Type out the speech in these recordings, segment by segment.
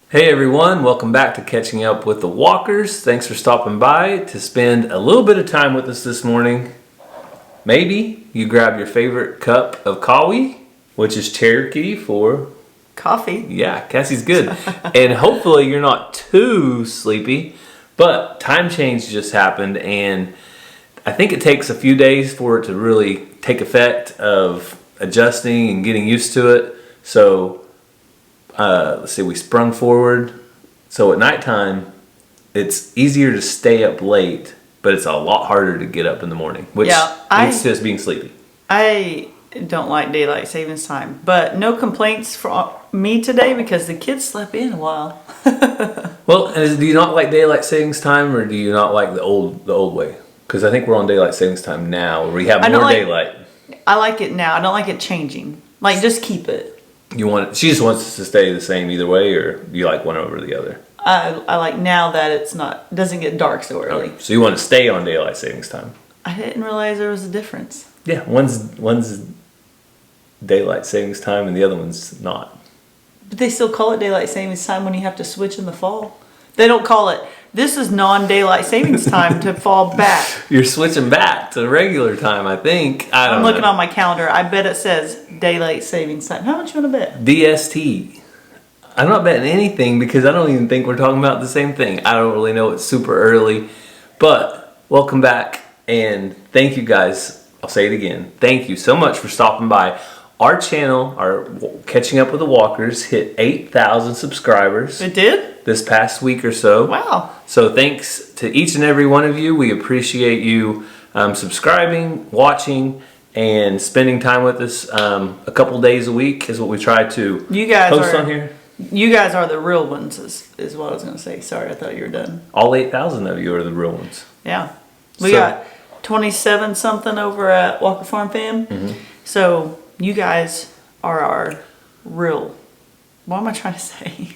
Hey everyone, welcome back to Catching Up with the Walkers. Thanks for stopping by to spend a little bit of time with us this morning. Maybe you grab your favorite cup of coffee, which is Cherokee for coffee. Yeah, Cassie's good. And hopefully you're not too sleepy, but time change just happened and I think it takes a few days for it to really take effect of adjusting and getting used to it. So let's see, we sprung forward. So at nighttime, it's easier to stay up late, but it's a lot harder to get up in the morning, which leads to us being sleepy. I don't like daylight savings time, but no complaints from me today because the kids slept in a while. Well, do you not like daylight savings time, or do you not like the old way? Because I think we're on daylight savings time now, where we have more daylight. I like it now. I don't like it changing. Like, just keep it. She just wants us to stay the same either way, or do you like one over the other? I like now that it doesn't get dark so early. Okay. So you want to stay on daylight savings time? I didn't realize there was a difference. Yeah, one's daylight savings time and the other one's not. But they still call it daylight savings time when you have to switch in the fall. They don't call it, this is non-daylight savings time to fall back. You're switching back to regular time, I think. I'm looking on my calendar. I bet it says daylight savings time. How much you want to bet? DST. I'm not betting anything because I don't even think we're talking about the same thing. I don't really know. It's super early. But welcome back and thank you guys. I'll say it again. Thank you so much for stopping by. Our channel, our Catching Up with the Walkers, hit 8,000 subscribers. It did? This past week or so. Wow. So thanks to each and every one of you. We appreciate you subscribing, watching, and spending time with us. A couple days a week is what we try to post on here. You guys are the real ones, is what I was going to say. Sorry, I thought you were done. All 8,000 of you are the real ones. Yeah. We got 27 something over at Walker Farm Fam. Mm-hmm. So you guys are our real. What am I trying to say?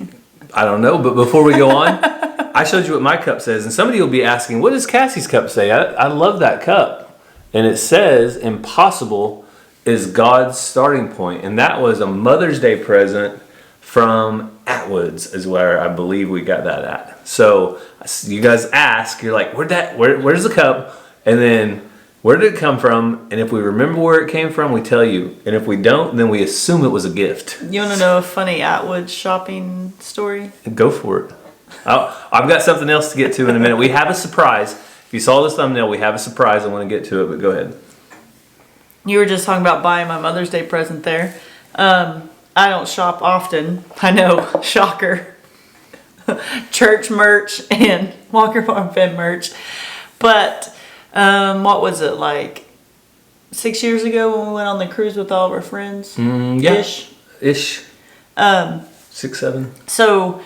I don't know, but before we go on, I showed you what my cup says, and somebody will be asking, what does Cassie's cup say? I love that cup. And it says, impossible is God's starting point. And that was a Mother's Day present from Atwood's, is where I believe we got that at. So you guys ask, you're like, where's the cup? And then, where did it come from? And if we remember where it came from, we tell you. And if we don't, then we assume it was a gift. You want to know a funny Atwood shopping story? Go for it. I've got something else to get to in a minute. We have a surprise. If you saw this thumbnail, we have a surprise. I want to get to it, but go ahead. You were just talking about buying my Mother's Day present there. I don't shop often. I know, shocker. Church merch and Walker Farm Fed merch. But what was it, like 6 years ago when we went on the cruise with all of our friends? Yeah. Ish. 6, 7. So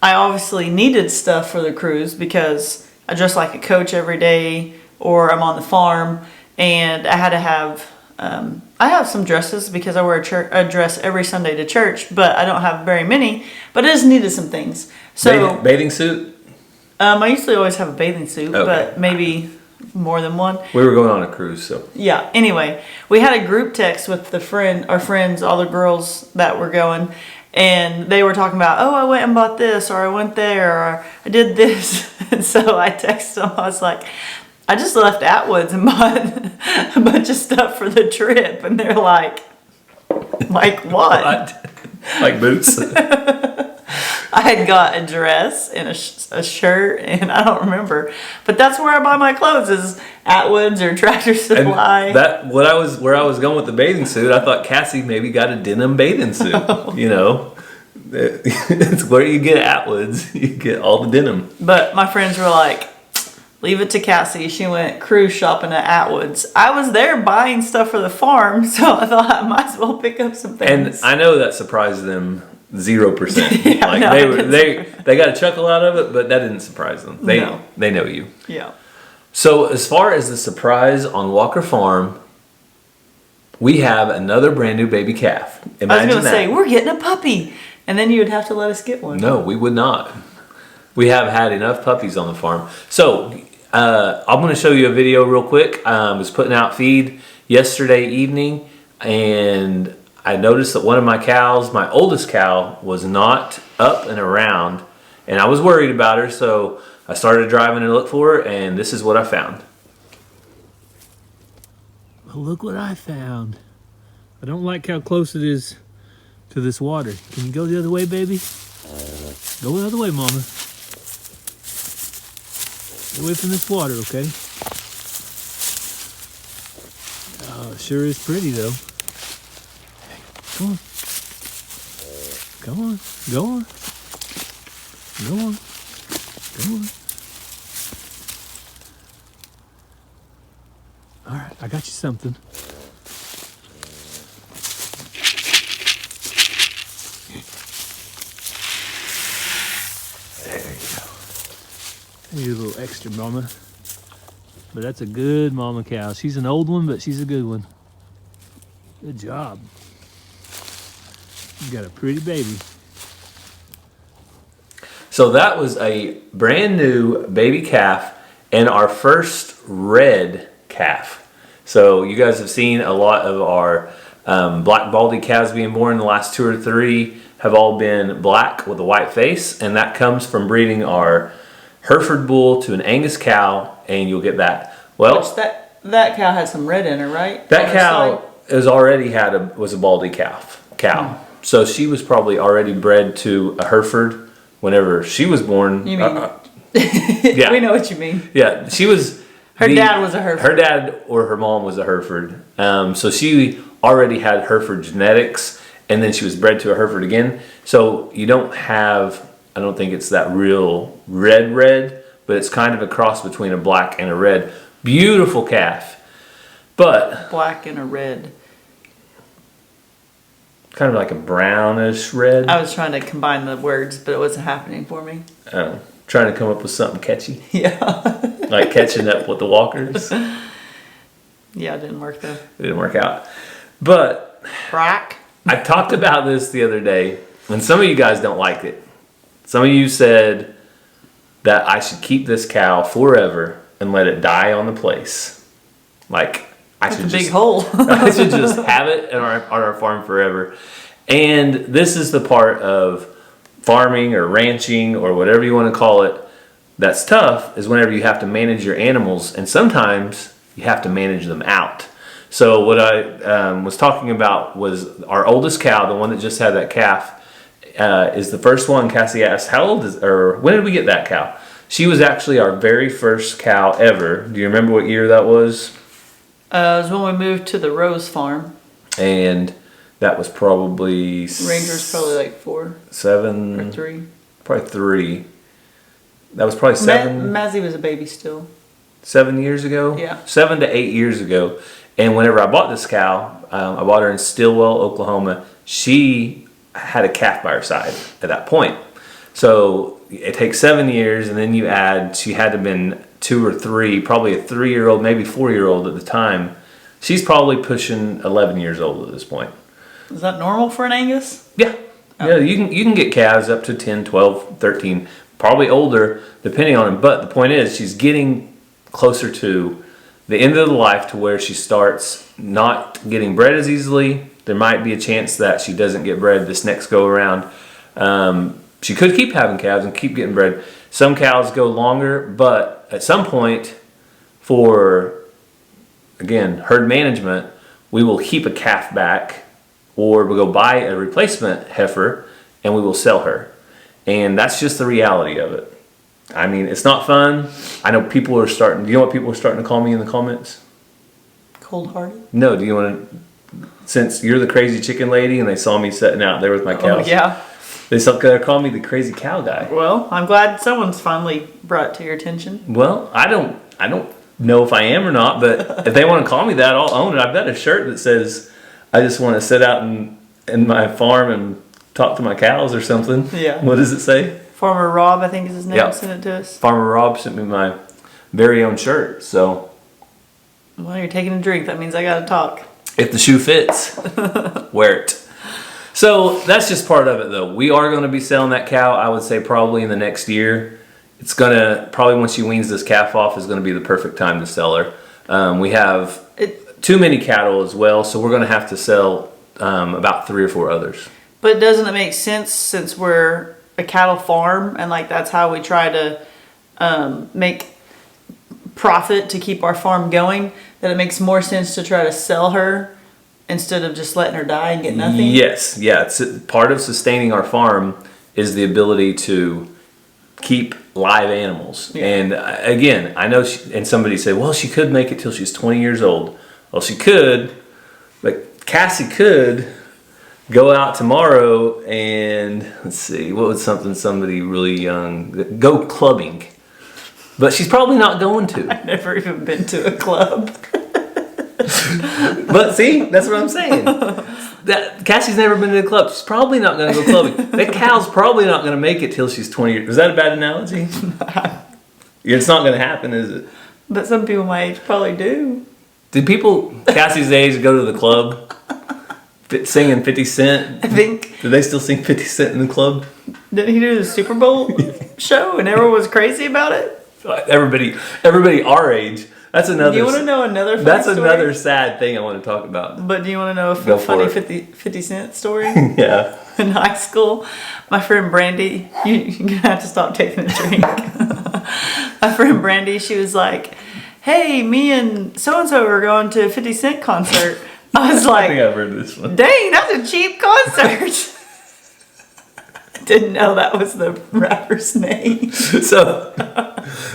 I obviously needed stuff for the cruise because I dress like a coach every day, or I'm on the farm, and I had to have, I have some dresses because I wear a dress every Sunday to church, but I don't have very many, but I just needed some things. So bathing suit? I usually always have a bathing suit, okay. But maybe more than one. We were going on a cruise, so. Yeah, anyway, we had a group text with our friends, all the girls that were going, and they were talking about, oh, I went and bought this, or I went there, or I did this. And so I texted them, I was like, I just left Atwood's and bought a bunch of stuff for the trip. And they're like what? Like boots? I had got a dress and a shirt, and I don't remember. But that's where I buy my clothes, is Atwood's or Tractor Supply. And where I was going with the bathing suit, I thought Cassie maybe got a denim bathing suit. Oh. You know, it's where you get Atwood's. You get all the denim. But my friends were like, leave it to Cassie. She went cruise shopping at Atwood's. I was there buying stuff for the farm, so I thought I might as well pick up some things. And I know that surprised them 0%. Yeah, like no, they got a chuckle out of it, but that didn't surprise them. They know you. Yeah. So as far as the surprise on Walker Farm, we have another brand new baby calf. Imagine I was going to say, we're getting a puppy, and then you would have to let us get one. No, we would not. We have had enough puppies on the farm. So I'm going to show you a video real quick. I was putting out feed yesterday evening, and I noticed that one of my cows, my oldest cow, was not up and around, and I was worried about her, so I started driving to look for her, and this is what I found. Well, look what I found. I don't like how close it is to this water. Can you go the other way, baby? Go the other way, Mama. Get away from this water, okay? Oh, it sure is pretty, though. Come on. Come on. Go on. Go on. Go on. All right, I got you something. There you go. Maybe a little extra, Mama. But that's a good mama cow. She's an old one, but she's a good one. Good job. You got a pretty baby. So that was a brand new baby calf and our first red calf. So you guys have seen a lot of our black baldy calves being born. The last 2 or 3 have all been black with a white face, and that comes from breeding our Hereford bull to an Angus cow, and you'll get that. Well, Which that cow had some red in her, right? that On her cow side? was already was a baldy cow. So she was probably already bred to a Hereford whenever she was born. You mean? Yeah. We know what you mean. Yeah, she was. Her dad was a Hereford. Her dad or her mom was a Hereford. So she already had Hereford genetics, and then she was bred to a Hereford again. So you don't have, I don't think it's that real red, but it's kind of a cross between a black and a red. Beautiful calf, but Black and a red. kind of like a brownish red. I was trying to combine the words, but it wasn't happening for me. Trying to come up with something catchy, Yeah. like catching up with the walkers. Yeah, it didn't work though. It didn't work out. But Crack. I talked about this the other day, and some of you guys don't like it. Some of you said that I should keep this cow forever and let it die on the place. Like, That's a big hole. I should just have it on our farm forever. And this is the part of farming or ranching or whatever you want to call it that's tough, is whenever you have to manage your animals, and sometimes you have to manage them out. So what I was talking about was our oldest cow, the one that just had that calf, is the first one. Cassie asked, how old is, or when did we get that cow? She was actually our very first cow ever. Do you remember what year that was? It was when we moved to the Rose Farm. And that was probably Ranger's probably like 4 7 or 3. Probably 3. That was probably 7. Mazzy was a baby still. 7 years ago? Yeah. 7 to 8 years ago. And whenever I bought this cow, I bought her in Stillwell, Oklahoma. She had a calf by her side at that point. So it takes 7 years, and then you add, she had to have been 2 or 3, probably a 3-year-old, maybe 4-year-old at the time. She's probably pushing 11 years old at this point. Is that normal for an Angus? Yeah. Oh. Yeah, you can get calves up to 10, 12, 13, probably older, depending on them. But the point is, she's getting closer to the end of the life to where she starts not getting bred as easily. There might be a chance that she doesn't get bred this next go around. She could keep having calves and keep getting bred. Some cows go longer, but at some point, for, again, herd management, we will keep a calf back, or we'll go buy a replacement heifer and we will sell her. And that's just the reality of it. I mean, it's not fun. I know people are starting, do you know what people are starting to call me in the comments? Cold-hearted? No, do you want to, since you're the crazy chicken lady and they saw me sitting out there with my cows. Oh, yeah. They're calling me the crazy cow guy. Well, I'm glad someone's finally brought it to your attention. Well, I don't know if I am or not, but if they want to call me that, I'll own it. I've got a shirt that says, I just want to sit out in my farm and talk to my cows or something. Yeah. What does it say? Farmer Rob, I think is his name, Yeah. sent it to us. Farmer Rob sent me my very own shirt. So Well, you're taking a drink. That means I got to talk. if the shoe fits, wear it. So that's just part of it, though. We are going to be selling that cow, I would say, probably in the next year. It's going to, probably once she weans this calf off, is going to be the perfect time to sell her. We have too many cattle as well, so we're going to have to sell about 3 or 4 others. But doesn't it make sense since we're a cattle farm and like that's how we try to make profit to keep our farm going, that it makes more sense to try to sell her instead of just letting her die and get nothing? Yes, yeah. It's part of sustaining our farm is the ability to keep live animals. Yeah. And again, I know, and somebody said, well, she could make it till she's 20 years old. Well, she could, but Cassie could go out tomorrow and, let's see, what was somebody really young, go clubbing. But she's probably not going to. I've never even been to a club. But see, that's what I'm saying. That Cassie's never been to a club. She's probably not going to go clubbing. That cow's probably not going to make it till she's 20 years. Is that a bad analogy? It's not going to happen, is it? But some people my age probably do. Did people Cassie's age go to the club singing 50 Cent? I think. Did they still sing 50 Cent in the club? Didn't he do the Super Bowl show and everyone was crazy about it? Everybody our age. That's another. Do you want to know another funny That's story? another sad thing I want to talk about. But do you want to know a Go funny for it. 50 Cent story? Yeah. In high school, my friend Brandy, you're going to have to stop taking a drink. My friend Brandy, she was like, hey, me and so-and-so are going to a 50 Cent concert. I was I like, think I've heard this one. dang, that's a cheap concert. Didn't know that was the rapper's name. So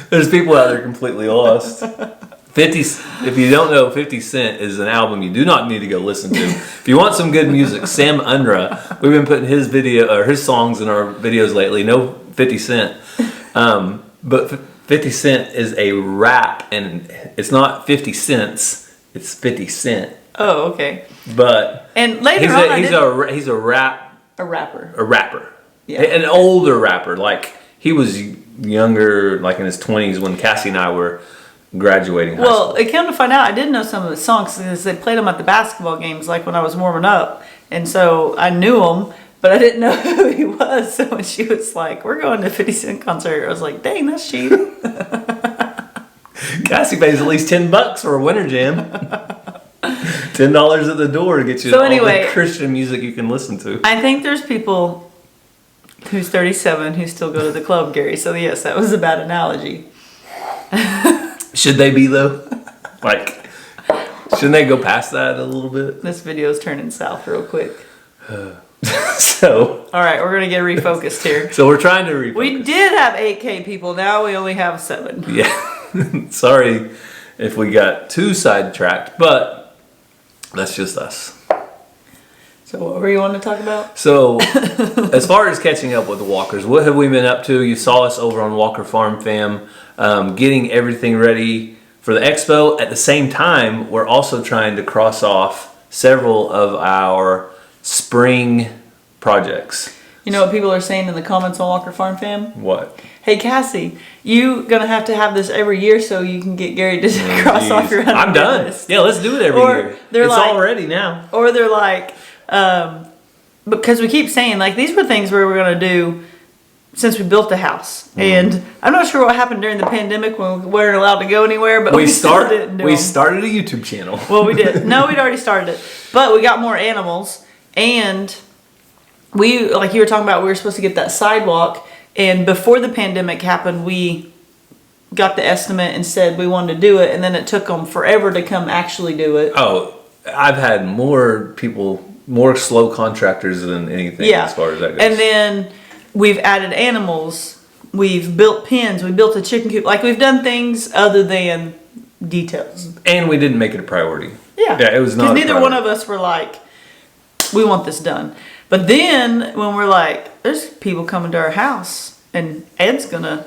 there's people out there completely lost. 50. If you don't know, 50 Cent is an album you do not need to go listen to. If you want some good music, Sam Unra, we've been putting his video or his songs in our videos lately. No 50 Cent, but 50 Cent is a rap, and it's not 50 cents. It's 50 Cent. Oh, okay. But And later he's a rapper. Yeah. An older rapper. Like he was younger, like in his 20s when Cassie and I were graduating high Well, school. it came to find out I didn't know some of the songs because they played them at the basketball games, like when I was warming up, and so I knew him, but I didn't know who he was. So when she was like, "We're going to a 50 Cent concert," I was like, "Dang, that's cheap." Cassie pays at least $10 for a winter jam. $10 at the door to get you all the Christian music you can listen to. I think there's people who's 37 who still go to the club, Gary. So yes, that was a bad analogy. Should they be though? Like, shouldn't they go past that a little bit? This video's turning south real quick. So. All right, we're gonna get refocused here. So we're trying to refocus. We did have 8K people. Now we only have 7. Yeah. Sorry if we got too sidetracked, but that's just us. So what were you wanting to talk about? So, as far as catching up with the walkers, what have we been up to? You saw us over on Walker Farm Fam, getting everything ready for the expo. At the same time, we're also trying to cross off several of our spring projects. You know what people are saying in the comments on Walker Farm Fam? What? Hey Cassie, you gonna have to have this every year so you can get Gary to cross off your 100 I'm done. list. Yeah, let's do it every Or year. they're It's like- all ready now. Or they're like, because we keep saying like these were things we were gonna do since we built the house, and I'm not sure what happened during the pandemic when we weren't allowed to go anywhere, but we still didn't do We them. started a YouTube channel. Well, we did. No, we'd already started it, but we got more animals, and we, like you were talking about, we were supposed to get that sidewalk, and before the pandemic happened, we got the estimate and said we wanted to do it, and then it took them forever to come actually do it. Oh, I've had more people, more slow contractors than anything as far as that goes. And then we've added animals, we've built pens, we built a chicken coop, like we've done things other than details. And we didn't make it a priority. Yeah. Yeah, it was not. Because neither one of us were like, we want this done. But then when we're like, there's people coming to our house, and Ed's gonna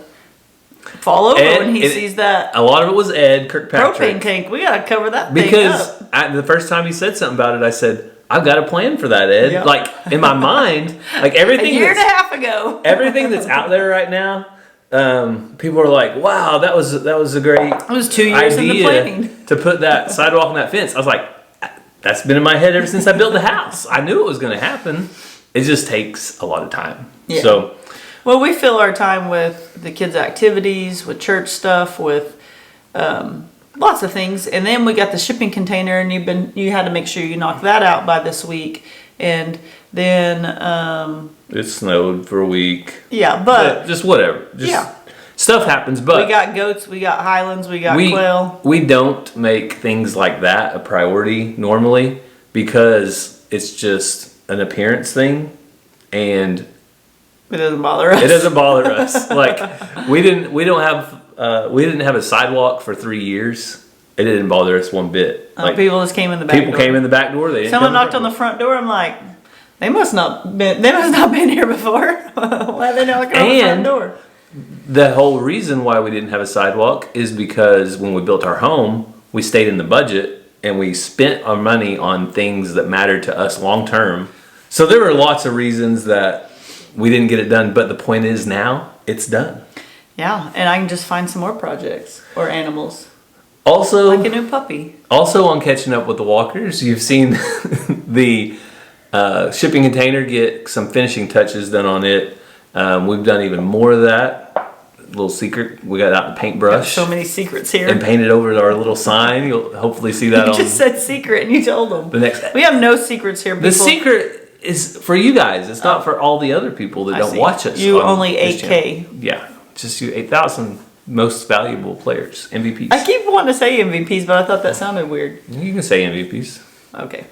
fall over when he sees that A lot of it was Ed Kirkpatrick. propane tank. We gotta cover that Because thing up. the first time he said something about it, I said, I've got a plan for that, Ed. Yeah. Like, in my mind, like A everything year and a that's, half ago. everything that's out there right now, people are like, wow, that was a great It was 2 years in the idea planning. to put that sidewalk and that fence. I was like, that's been in my head ever since I built the house. I knew it was going to happen. It just takes a lot of time. Yeah. So, Well, we fill our time with the kids' activities, with church stuff, with lots of things. And then we got the shipping container, and you had to make sure you knock that out by this week. And then it snowed for a week. Yeah, but just whatever. Just stuff happens. But we got goats, we got Highlands, we got quail. We don't make things like that a priority normally because it's just an appearance thing, and it doesn't bother us. It doesn't bother us. Like we didn't have a sidewalk for 3 years. It didn't bother us one bit. Like, people just came in the back door. People came in the back door. Someone knocked on the front door. I'm like, they must not been here before. Why are they knocking on the front door? The whole reason why we didn't have a sidewalk is because when we built our home, we stayed in the budget and we spent our money on things that mattered to us long term. So there were lots of reasons that we didn't get it done. But the point is now it's done. Yeah, and I can just find some more projects or animals. Also, like a new puppy. Also, on catching up with the walkers, you've seen the shipping container get some finishing touches done on it. We've done even more of that. Little secret, we got out the paintbrush. So many secrets here. And painted over our little sign. You'll hopefully see that You just said secret and you told them. We have no secrets here, people. The secret is for you guys. It's not for all the other people that don't watch us. You only 8K. Yeah, just you 8,000 most valuable players, MVPs. I keep wanting to say MVPs, but I thought that sounded weird. You can say MVPs. Okay.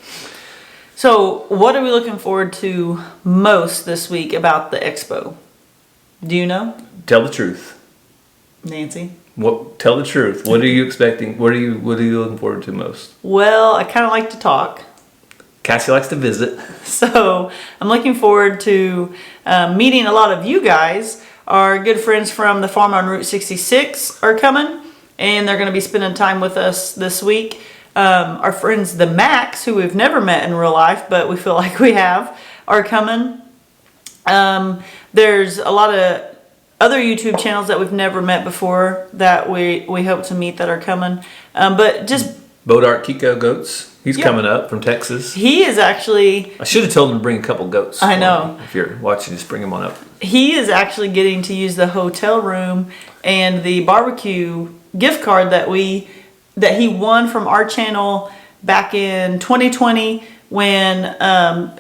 So, what are we looking forward to most this week about the Expo? Do you know? Tell the truth. Nancy? Tell the truth. What are you expecting? What are you looking forward to most? Well, I kind of like to talk. Cassie likes to visit. So, I'm looking forward to meeting a lot of you guys. Our good friends from the farm on Route 66 are coming, and they're going to be spending time with us this week. Our friends, the Macs, who we've never met in real life, but we feel like we have, are coming. There's a lot of other YouTube channels that we've never met before that we hope to meet that are coming. But just... Bodart Kiko Goats. He's coming up from Texas. He is actually... I should have told him to bring a couple goats. I know. If you're watching, just bring them on up. He is actually getting to use the hotel room and the barbecue gift card that he won from our channel back in 2020 when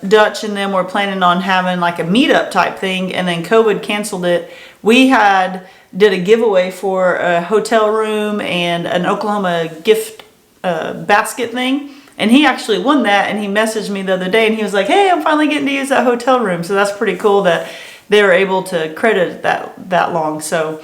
Dutch and them were planning on having like a meetup type thing, and then COVID canceled it. We did a giveaway for a hotel room and an Oklahoma gift basket thing. And he actually won that, and he messaged me the other day, and he was like, hey, I'm finally getting to use that hotel room. So that's pretty cool that they were able to credit that long. So,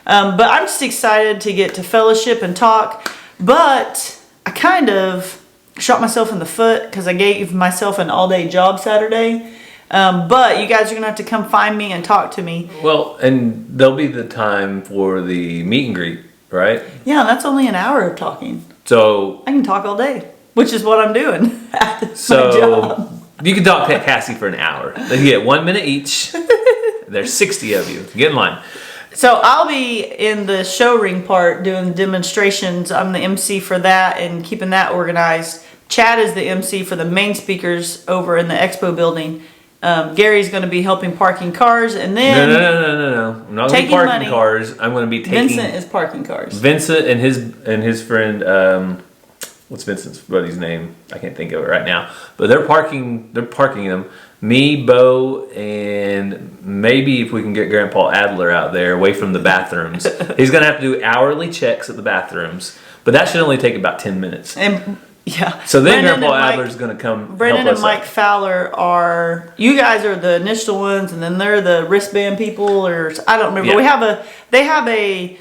but I'm just excited to get to fellowship and talk. But I kind of shot myself in the foot because I gave myself an all-day job Saturday. But you guys are going to have to come find me and talk to me. Well, and there'll be the time for the meet and greet, right? Yeah, that's only an hour of talking. So I can talk all day, which is what I'm doing at my so job. You can talk to Cassie for an hour. Then you get 1 minute each. There's 60 of you. Get in line. So I'll be in the show ring part doing demonstrations. I'm the MC for that and keeping that organized. Chad is the MC for the main speakers over in the Expo building. Gary's going to be helping parking cars, and then No. I'm not going to be parking cars. I'm going to be taking. Vincent is parking cars. Vincent and his friend. What's Vincent's buddy's name? I can't think of it right now. But they're parking them. Me, Bo, and maybe if we can get Grandpa Adler out there away from the bathrooms. He's going to have to do hourly checks at the bathrooms. But that should only take about 10 minutes. And yeah. So then Grandpa Adler's going to come Brendan help us and Mike out. Fowler are... You guys are the initial ones, and then they're the wristband people, or... I don't remember. Yeah. They have a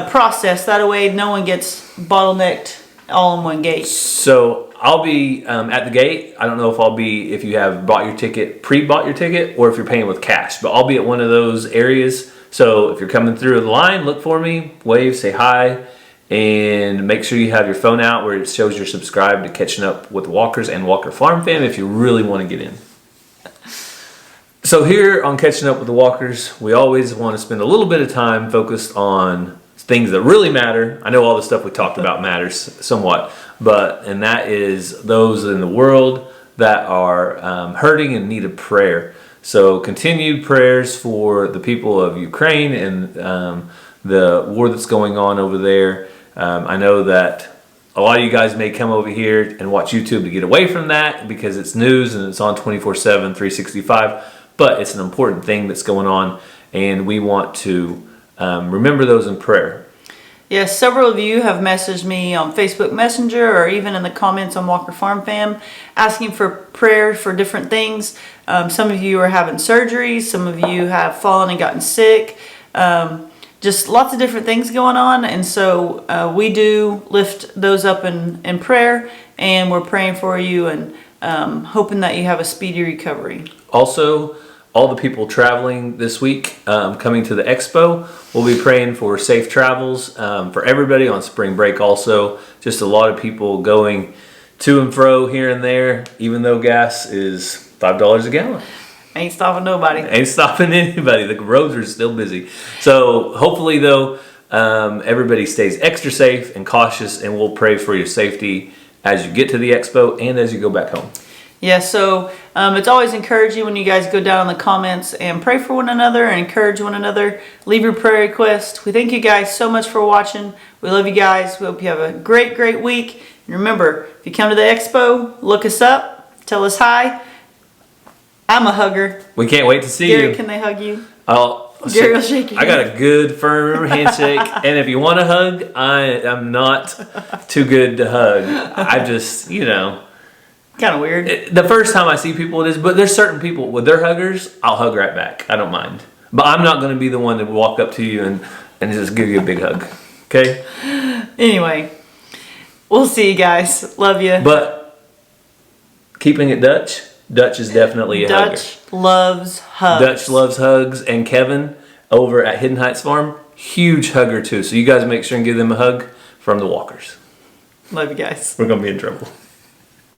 process. That way no one gets bottlenecked all in one gate. So I'll be at the gate. I don't know if you have bought your ticket, pre-bought your ticket, or if you're paying with cash. But I'll be at one of those areas. So if you're coming through the line, look for me, wave, say hi, and make sure you have your phone out where it shows you're subscribed to Catching Up with Walkers and Walker Farm Fam if you really want to get in. So here on Catching Up with the Walkers, we always want to spend a little bit of time focused on things that really matter. I know all the stuff we talked about matters somewhat, and that is those in the world that are hurting and need of prayer. So continued prayers for the people of Ukraine and the war that's going on over there. I know that a lot of you guys may come over here and watch YouTube to get away from that because it's news and it's on 24/7, 365. But it's an important thing that's going on, and we want to remember those in prayer. Yes, several of you have messaged me on Facebook Messenger or even in the comments on Walker Farm Fam asking for prayer for different things. Some of you are having surgery. Some of you have fallen and gotten sick. Just lots of different things going on. And so we do lift those up in prayer, and we're praying for you and hoping that you have a speedy recovery. Also, all the people traveling this week, coming to the Expo, we'll be praying for safe travels for everybody on spring break also. Just a lot of people going to and fro here and there, even though gas is $5 a gallon. Ain't stopping nobody. Ain't stopping anybody. The roads are still busy. So hopefully, though, everybody stays extra safe and cautious, and we'll pray for your safety as you get to the Expo and as you go back home. Yeah, so it's always encouraging when you guys go down in the comments and pray for one another and encourage one another. Leave your prayer request. We thank you guys so much for watching. We love you guys. We hope you have a great, great week. And remember, if you come to the Expo, look us up, tell us hi. I'm a hugger. We can't wait to see Gary, you. can they hug you? Gary will shake your I got a good, firm handshake. And if you want a hug, I'm not too good to hug. I just, Kind of weird. The first time I see people it is, but there's certain people with their huggers, I'll hug right back. I don't mind. But I'm not going to be the one to walk up to you and just give you a big hug. Okay? Anyway, we'll see you guys. Love you. But keeping it Dutch is definitely a hugger. Dutch loves hugs. Dutch loves hugs. And Kevin over at Hidden Heights Farm, huge hugger too. So you guys make sure and give them a hug from the Walkers. Love you guys. We're going to be in trouble.